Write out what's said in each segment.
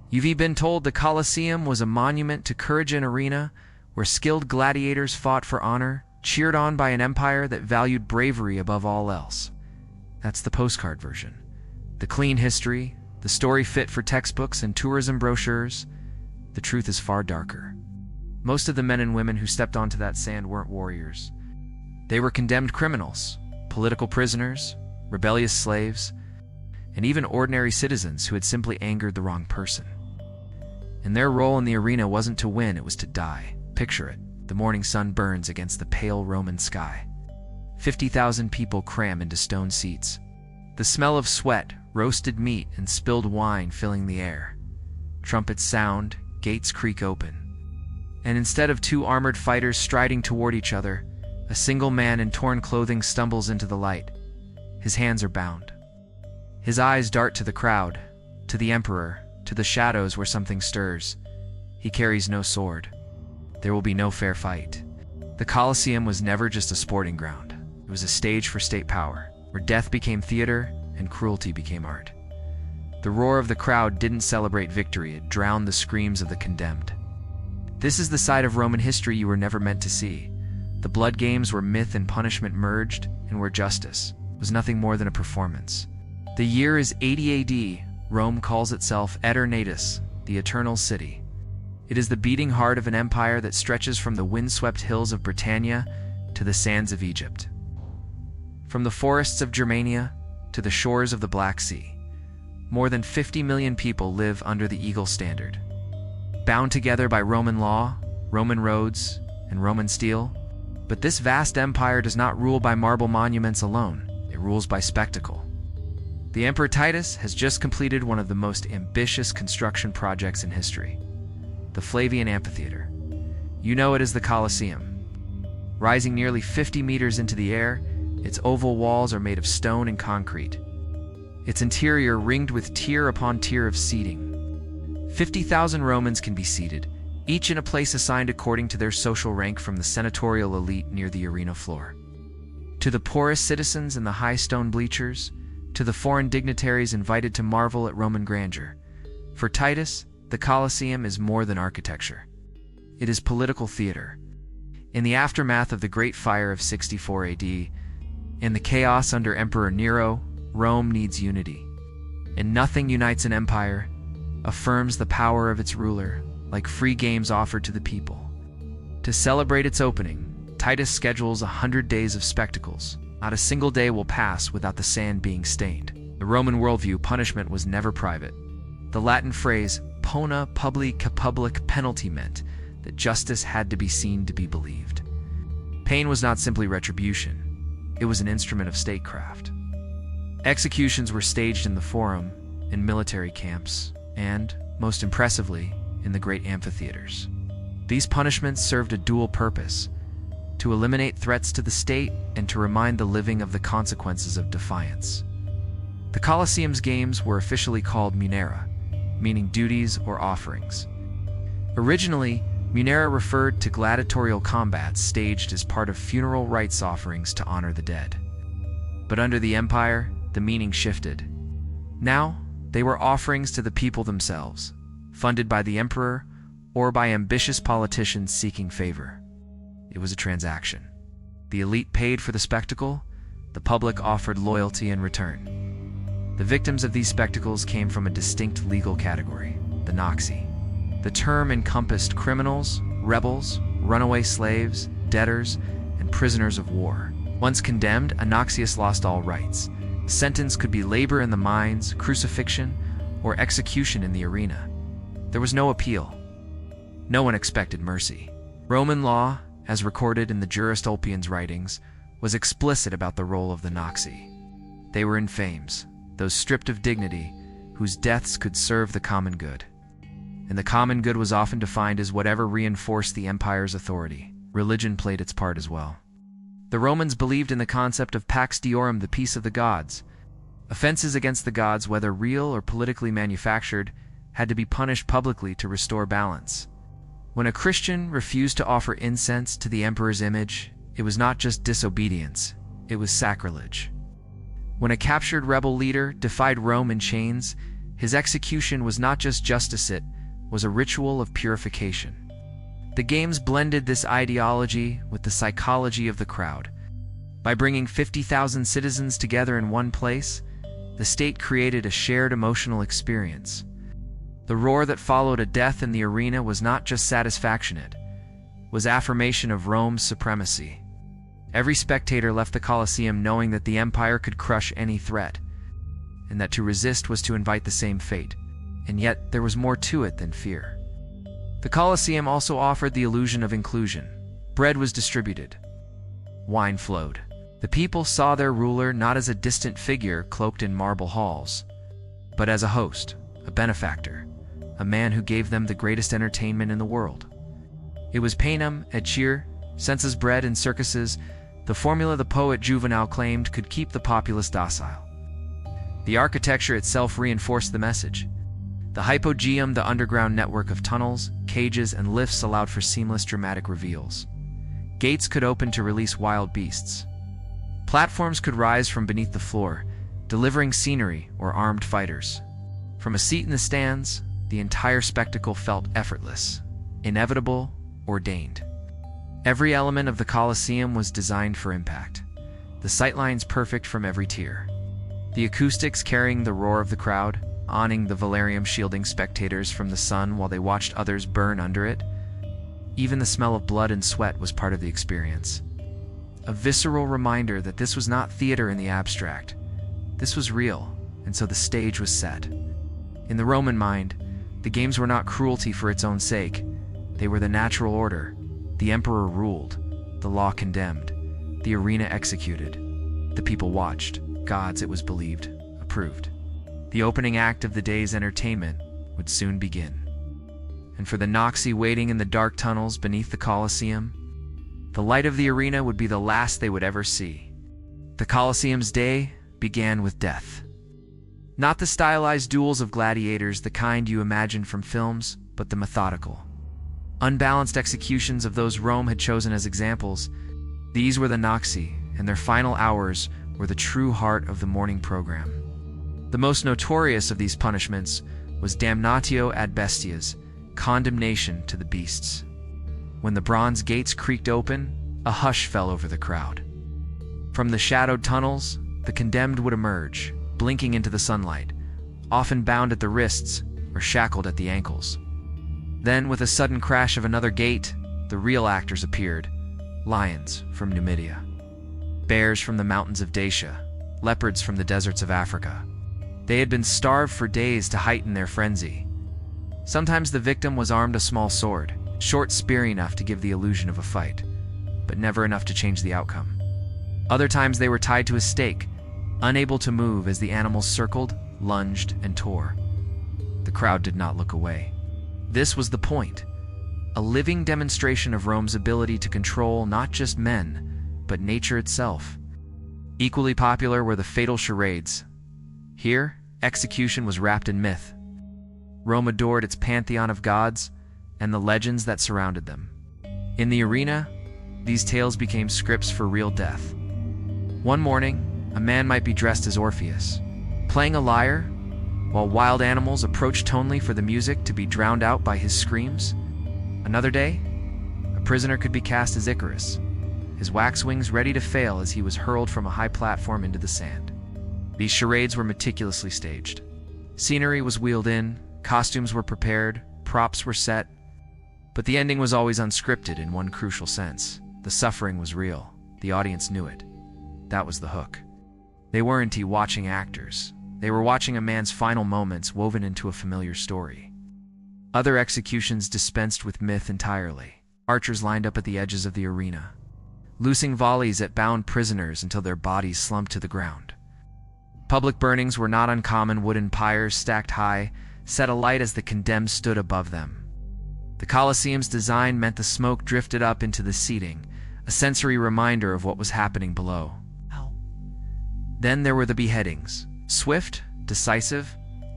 You've been told the Colosseum was a monument to courage and arena, where skilled gladiators fought for honor, cheered on by an empire that valued bravery above all else. That's the postcard version. The clean history, the story fit for textbooks and tourism brochures. The truth is far darker. Most of the men and women who stepped onto that sand weren't warriors. They were condemned criminals, political prisoners, rebellious slaves, and even ordinary citizens who had simply angered the wrong person. And their role in the arena wasn't to win, it was to die. Picture it. The morning sun burns against the pale Roman sky. 50,000 people cram into stone seats. The smell of sweat, roasted meat, and spilled wine filling the air. Trumpets sound, gates creak open. And instead of two armored fighters striding toward each other, a single man in torn clothing stumbles into the light. His hands are bound. His eyes dart to the crowd, to the emperor, to the shadows where something stirs. He carries no sword. There will be no fair fight. The Colosseum was never just a sporting ground. It was a stage for state power, where death became theater and cruelty became art. The roar of the crowd didn't celebrate victory, it drowned the screams of the condemned. This is the side of Roman history you were never meant to see. The blood games where myth and punishment merged, and where justice was nothing more than a performance. The year is 80 AD. Rome calls itself Eternatus, the Eternal City. It is the beating heart of an empire that stretches from the windswept hills of Britannia to the sands of Egypt. From the forests of Germania to the shores of the Black Sea, more than 50 million people live under the Eagle standard. Bound together by Roman law, Roman roads, and Roman steel. But this vast empire does not rule by marble monuments alone, it rules by spectacle. The Emperor Titus has just completed one of the most ambitious construction projects in history, the Flavian Amphitheater. You know it as the Colosseum. Rising nearly 50 meters into the air, its oval walls are made of stone and concrete. Its interior ringed with tier upon tier of seating. 50,000 Romans can be seated, each in a place assigned according to their social rank, from the senatorial elite near the arena floor, to the poorest citizens in the high stone bleachers, to the foreign dignitaries invited to marvel at Roman grandeur. For Titus, the Colosseum is more than architecture. It is political theater. In the aftermath of the Great Fire of 64 AD, in the chaos under Emperor Nero, Rome needs unity. And nothing unites an empire, affirms the power of its ruler, like free games offered to the people. To celebrate its opening, Titus schedules 100 days of spectacles. Not a single day will pass without the sand being stained. The Roman worldview, punishment was never private. The Latin phrase, pona publica public penalty, meant that justice had to be seen to be believed. Pain was not simply retribution. It was an instrument of statecraft. Executions were staged in the Forum, in military camps, and, most impressively, in the great amphitheaters. These punishments served a dual purpose: to eliminate threats to the state and to remind the living of the consequences of defiance. The Colosseum's games were officially called munera, meaning duties or offerings. Originally, munera referred to gladiatorial combats staged as part of funeral rites offerings to honor the dead. But under the empire, the meaning shifted. Now, they were offerings to the people themselves, funded by the emperor or by ambitious politicians seeking favor. It was a transaction. The elite paid for the spectacle, the public offered loyalty in return. The victims of these spectacles came from a distinct legal category, the Noxi. The term encompassed criminals, rebels, runaway slaves, debtors, and prisoners of war. Once condemned, a Noxius lost all rights. The sentence could be labor in the mines, crucifixion, or execution in the arena. There was no appeal. No one expected mercy. Roman law, as recorded in the jurist Ulpian's writings, was explicit about the role of the Noxi. They were infames, those stripped of dignity, whose deaths could serve the common good. And the common good was often defined as whatever reinforced the empire's authority. Religion played its part as well. The Romans believed in the concept of pax deorum, the peace of the gods. Offenses against the gods, whether real or politically manufactured, had to be punished publicly to restore balance. When a Christian refused to offer incense to the emperor's image, it was not just disobedience, it was sacrilege. When a captured rebel leader defied Rome in chains, His execution was not just justice, it was a ritual of purification. The games blended this ideology with the psychology of the crowd. By bringing 50,000 citizens together in one place, the state created a shared emotional experience. The roar that followed a death in the arena was not just satisfaction, it was affirmation of Rome's supremacy. Every spectator left the Colosseum knowing that the empire could crush any threat, and that to resist was to invite the same fate. And yet, there was more to it than fear. The Colosseum also offered the illusion of inclusion. Bread was distributed. Wine flowed. The people saw their ruler not as a distant figure cloaked in marble halls, but as a host, a benefactor, a man who gave them the greatest entertainment in the world. It was panem et cheer, census bread and circuses, the formula the poet Juvenal claimed could keep the populace docile. The architecture itself reinforced the message. The hypogeum, the underground network of tunnels, cages, and lifts allowed for seamless dramatic reveals. Gates could open to release wild beasts. Platforms could rise from beneath the floor, delivering scenery or armed fighters. From a seat in the stands, the entire spectacle felt effortless, inevitable, ordained. Every element of the Colosseum was designed for impact. The sightlines perfect from every tier. The acoustics carrying the roar of the crowd, awning the velarium shielding spectators from the sun while they watched others burn under it. Even the smell of blood and sweat was part of the experience. A visceral reminder that this was not theater in the abstract. This was real, and so the stage was set. In the Roman mind, the games were not cruelty for its own sake. They were the natural order. The emperor ruled, the law condemned, the arena executed. The people watched. Gods, it was believed, approved. The opening act of the day's entertainment would soon begin. And for the Noxi waiting in the dark tunnels beneath the Colosseum, the light of the arena would be the last they would ever see. The Colosseum's day began with death. Not the stylized duels of gladiators, the kind you imagine from films, but the methodical, unbalanced executions of those Rome had chosen as examples. These were the Noxi, and their final hours were the true heart of the morning program. The most notorious of these punishments was damnatio ad bestias, condemnation to the beasts. When the bronze gates creaked open, a hush fell over the crowd. From the shadowed tunnels, the condemned would emerge, blinking into the sunlight, often bound at the wrists or shackled at the ankles. Then, with a sudden crash of another gate, the real actors appeared. Lions from Numidia, bears from the mountains of Dacia, leopards from the deserts of Africa. They had been starved for days to heighten their frenzy. Sometimes the victim was armed a small sword, short spear enough to give the illusion of a fight, but never enough to change the outcome. Other times they were tied to a stake, unable to move as the animals circled, lunged, and tore. The crowd did not look away. This was the point, a living demonstration of Rome's ability to control not just men, but nature itself. Equally popular were the fatal charades. Here, execution was wrapped in myth. Rome adored its pantheon of gods and the legends that surrounded them. In the arena, these tales became scripts for real death. One morning, a man might be dressed as Orpheus, playing a lyre, while wild animals approached tonely for the music to be drowned out by his screams. Another day, a prisoner could be cast as Icarus, his wax wings ready to fail as he was hurled from a high platform into the sand. These charades were meticulously staged. Scenery was wheeled in, costumes were prepared, props were set, but the ending was always unscripted in one crucial sense. The suffering was real. The audience knew it. That was the hook. They weren't watching actors. They were watching a man's final moments woven into a familiar story. Other executions dispensed with myth entirely. Archers lined up at the edges of the arena, loosing volleys at bound prisoners until their bodies slumped to the ground. Public burnings were not uncommon. Wooden pyres stacked high, set alight as the condemned stood above them. The Colosseum's design meant the smoke drifted up into the seating, a sensory reminder of what was happening below. Then there were the beheadings, swift, decisive,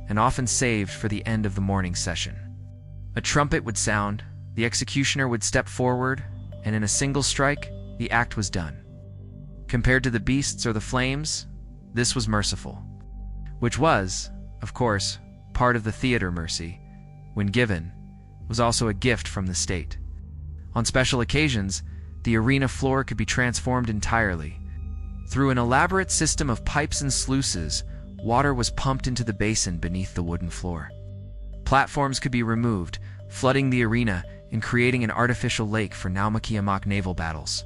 and often saved for the end of the morning session. A trumpet would sound, the executioner would step forward, and in a single strike, the act was done. Compared to the beasts or the flames, this was merciful. Which was, of course, part of the theater. Mercy, when given, was also a gift from the state. On special occasions, the arena floor could be transformed entirely. Through an elaborate system of pipes and sluices, water was pumped into the basin beneath the wooden floor. Platforms could be removed, flooding the arena and creating an artificial lake for Naumachia naval battles.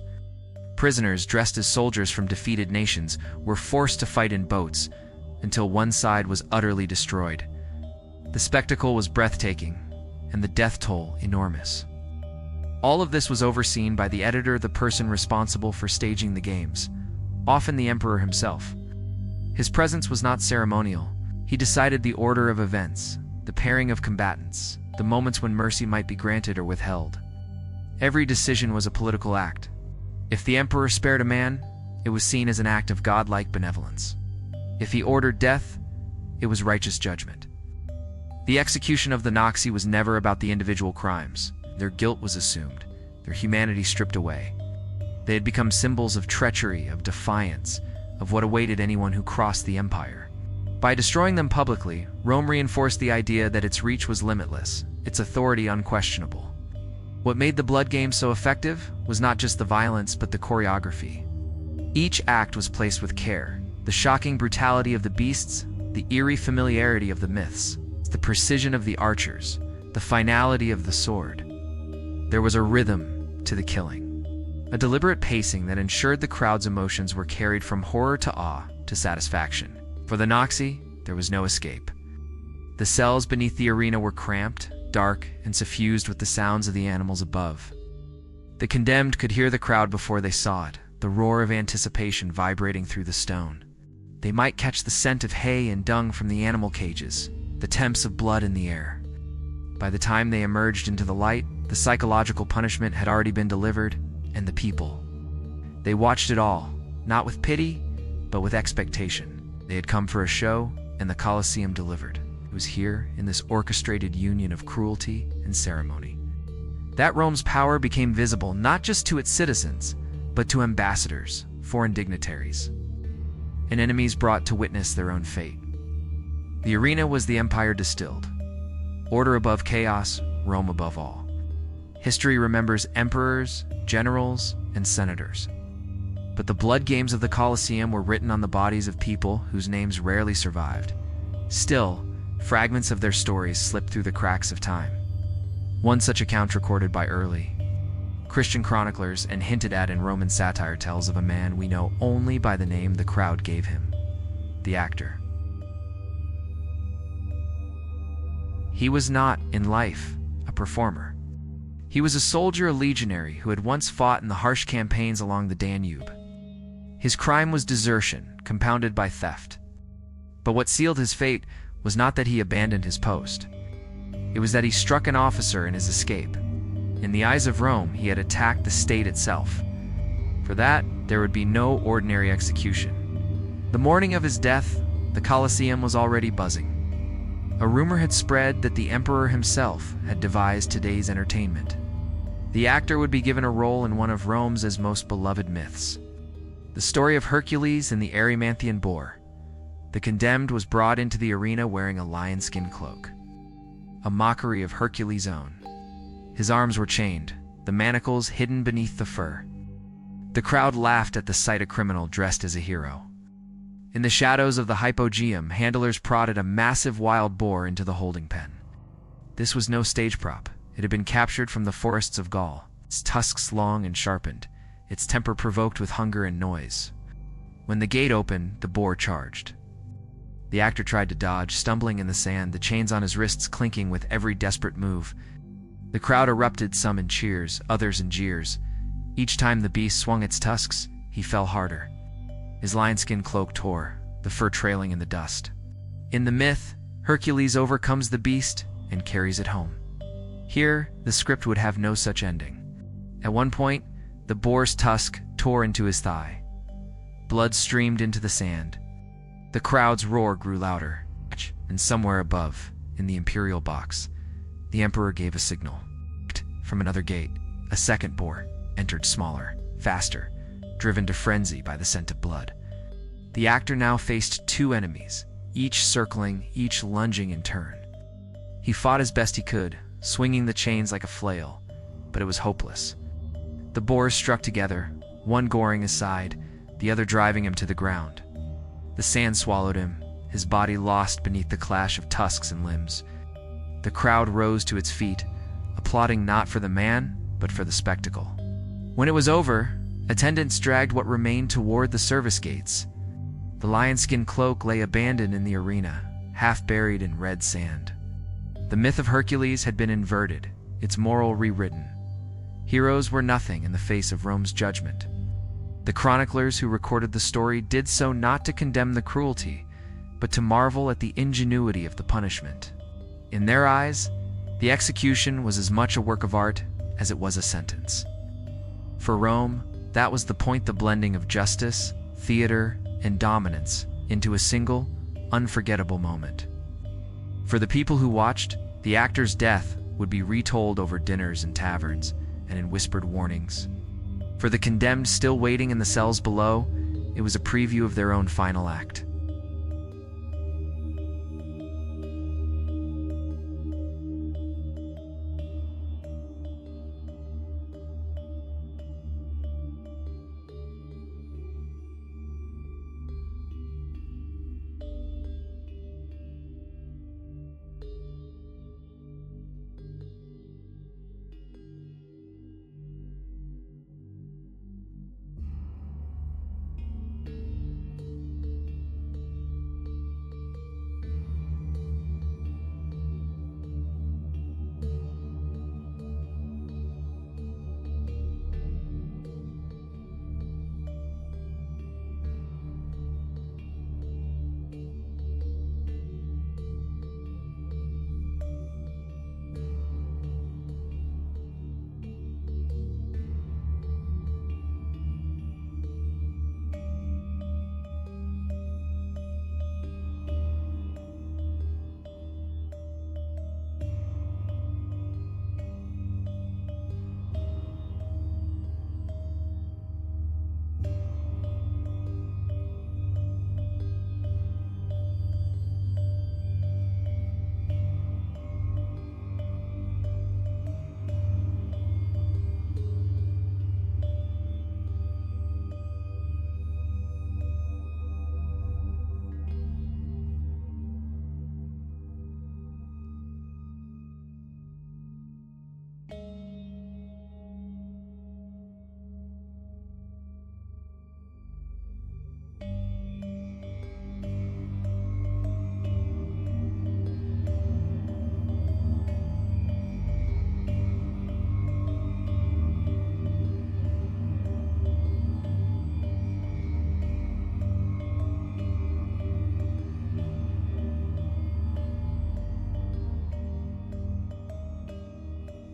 Prisoners dressed as soldiers from defeated nations were forced to fight in boats until one side was utterly destroyed. The spectacle was breathtaking, and the death toll enormous. All of this was overseen by the editor, the person responsible for staging the games, often the emperor himself. His presence was not ceremonial. He decided the order of events, the pairing of combatants, the moments when mercy might be granted or withheld. Every decision was a political act. If the emperor spared a man, it was seen as an act of godlike benevolence. If he ordered death, it was righteous judgment. The execution of the Naxi was never about the individual crimes. Their guilt was assumed, their humanity stripped away. They had become symbols of treachery, of defiance, of what awaited anyone who crossed the empire. By destroying them publicly, Rome reinforced the idea that its reach was limitless, its authority unquestionable. What made the blood game so effective was not just the violence but the choreography. Each act was placed with care, the shocking brutality of the beasts, the eerie familiarity of the myths, the precision of the archers, the finality of the sword. There was a rhythm to the killing, a deliberate pacing that ensured the crowd's emotions were carried from horror to awe to satisfaction. For the Naxi, there was no escape. The cells beneath the arena were cramped, dark, and suffused with the sounds of the animals above. The condemned could hear the crowd before they saw it, the roar of anticipation vibrating through the stone. They might catch the scent of hay and dung from the animal cages, the temps of blood in the air. By the time they emerged into the light, the psychological punishment had already been delivered, and the people. They watched it all, not with pity, but with expectation. They had come for a show, and the Colosseum delivered. It was here, in this orchestrated union of cruelty and ceremony, that Rome's power became visible not just to its citizens, but to ambassadors, foreign dignitaries, and enemies brought to witness their own fate. The arena was the empire distilled. Order above chaos, Rome above all. History remembers emperors, generals, and senators. But the blood games of the Colosseum were written on the bodies of people whose names rarely survived. Still, fragments of their stories slipped through the cracks of time. One such account recorded by early Christian chroniclers and hinted at in Roman satire tells of a man we know only by the name the crowd gave him, the actor. He was not, in life, a performer. He was a soldier, a legionary who had once fought in the harsh campaigns along the Danube. His crime was desertion, compounded by theft. But what sealed his fate was not that he abandoned his post. It was that he struck an officer in his escape. In the eyes of Rome, he had attacked the state itself. For that, there would be no ordinary execution. The morning of his death, the Colosseum was already buzzing. A rumor had spread that the emperor himself had devised today's entertainment. The actor would be given a role in one of Rome's most beloved myths, the story of Hercules and the Erymanthian boar. The condemned was brought into the arena wearing a lion-skin cloak, a mockery of Hercules' own. His arms were chained, the manacles hidden beneath the fur. The crowd laughed at the sight of a criminal dressed as a hero. In the shadows of the hypogeum, handlers prodded a massive wild boar into the holding pen. This was no stage prop. It had been captured from the forests of Gaul, its tusks long and sharpened, its temper provoked with hunger and noise. When the gate opened, the boar charged. The actor tried to dodge, stumbling in the sand, the chains on his wrists clinking with every desperate move. The crowd erupted, some in cheers, others in jeers. Each time the beast swung its tusks, he fell harder. His lion-skin cloak tore, the fur trailing in the dust. In the myth, Hercules overcomes the beast and carries it home. Here, the script would have no such ending. At one point, the boar's tusk tore into his thigh. Blood streamed into the sand. The crowd's roar grew louder, and somewhere above, in the imperial box, the emperor gave a signal. From another gate, a second boar entered, smaller, faster, driven to frenzy by the scent of blood. The actor now faced two enemies, each circling, each lunging in turn. He fought as best he could, swinging the chains like a flail, but it was hopeless. The boars struck together, one goring his side, the other driving him to the ground. The sand swallowed him, his body lost beneath the clash of tusks and limbs. The crowd rose to its feet, applauding not for the man, but for the spectacle. When it was over, attendants dragged what remained toward the service gates. The lion-skin cloak lay abandoned in the arena, half buried in red sand. The myth of Hercules had been inverted, its moral rewritten. Heroes were nothing in the face of Rome's judgment. The chroniclers who recorded the story did so not to condemn the cruelty, but to marvel at the ingenuity of the punishment. In their eyes, the execution was as much a work of art as it was a sentence. For Rome, that was the point, the blending of justice, theater, and dominance into a single, unforgettable moment. For the people who watched, the actor's death would be retold over dinners and taverns and in whispered warnings. For the condemned still waiting in the cells below, it was a preview of their own final act.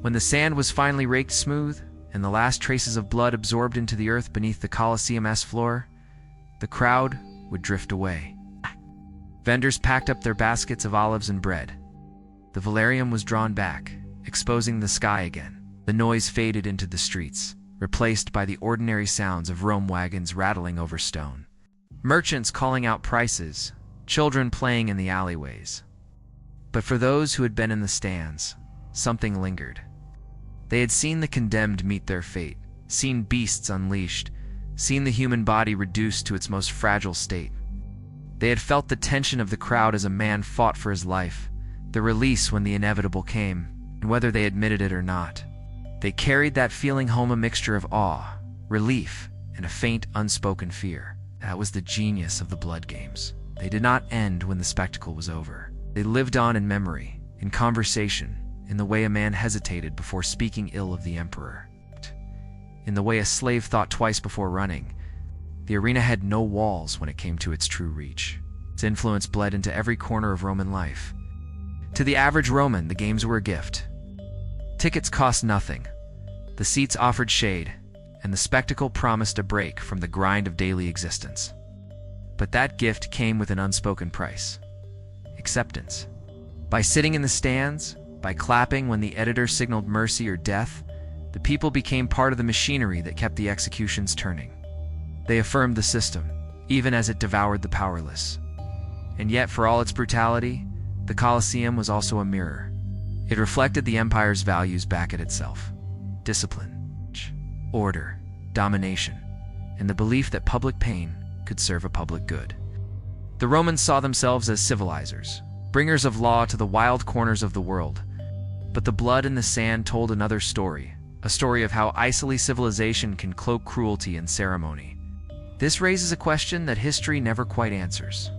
When the sand was finally raked smooth, and the last traces of blood absorbed into the earth beneath the Colosseum's floor, the crowd would drift away. Vendors packed up their baskets of olives and bread. The velarium was drawn back, exposing the sky again. The noise faded into the streets, replaced by the ordinary sounds of Rome wagons rattling over stone. Merchants calling out prices, children playing in the alleyways. But for those who had been in the stands, something lingered. They had seen the condemned meet their fate, seen beasts unleashed, seen the human body reduced to its most fragile state. They had felt the tension of the crowd as a man fought for his life, the release when the inevitable came, and whether they admitted it or not. They carried that feeling home, a mixture of awe, relief, and a faint, unspoken fear. That was the genius of the blood games. They did not end when the spectacle was over. They lived on in memory, in conversation, in the way a man hesitated before speaking ill of the emperor, in the way a slave thought twice before running. The arena had no walls when it came to its true reach. Its influence bled into every corner of Roman life. To the average Roman, the games were a gift. Tickets cost nothing. The seats offered shade, and the spectacle promised a break from the grind of daily existence. But that gift came with an unspoken price: acceptance. By sitting in the stands, by clapping when the editor signaled mercy or death, the people became part of the machinery that kept the executions turning. They affirmed the system, even as it devoured the powerless. And yet, for all its brutality, the Colosseum was also a mirror, It reflected the empire's values back at itself: discipline, order, domination, and the belief that public pain could serve a public good. The Romans saw themselves as civilizers, bringers of law to the wild corners of the world. But the blood in the sand told another story, a story of how isolated civilization can cloak cruelty and ceremony. This raises a question that history never quite answers.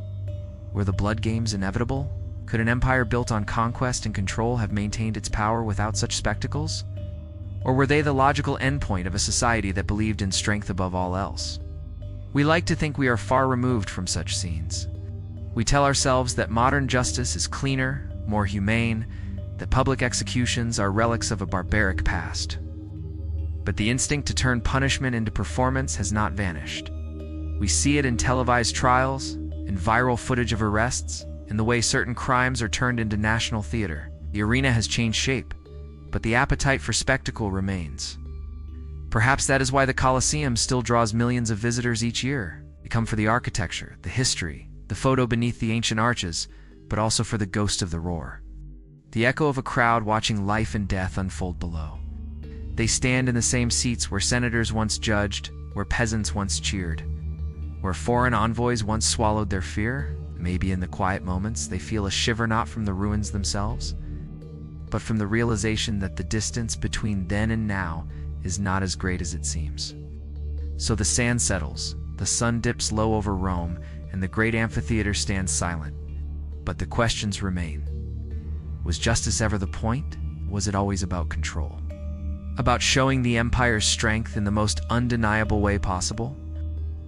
Were the blood games inevitable? Could an empire built on conquest and control have maintained its power without such spectacles? Or were they the logical endpoint of a society that believed in strength above all else? We like to think we are far removed from such scenes. We tell ourselves that modern justice is cleaner, more humane, that public executions are relics of a barbaric past. But the instinct to turn punishment into performance has not vanished. We see it in televised trials, in viral footage of arrests, in the way certain crimes are turned into national theater. The arena has changed shape, but the appetite for spectacle remains. Perhaps that is why the Colosseum still draws millions of visitors each year. They come for the architecture, the history, the photo beneath the ancient arches, but also for the ghost of the roar. The echo of a crowd watching life and death unfold below. They stand in the same seats where senators once judged, where peasants once cheered, where foreign envoys once swallowed their fear. Maybe in the quiet moments they feel a shiver, not from the ruins themselves, but from the realization that the distance between then and now is not as great as it seems. So the sand settles, the sun dips low over Rome, and the great amphitheater stands silent. But the questions remain. Was justice ever the point? Was it always about control? About showing the empire's strength in the most undeniable way possible?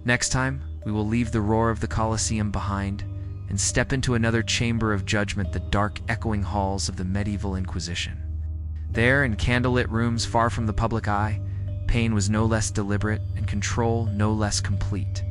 Next time, we will leave the roar of the Colosseum behind and step into another chamber of judgment, the dark, echoing halls of the medieval Inquisition. There, in candlelit rooms far from the public eye, pain was no less deliberate and control no less complete.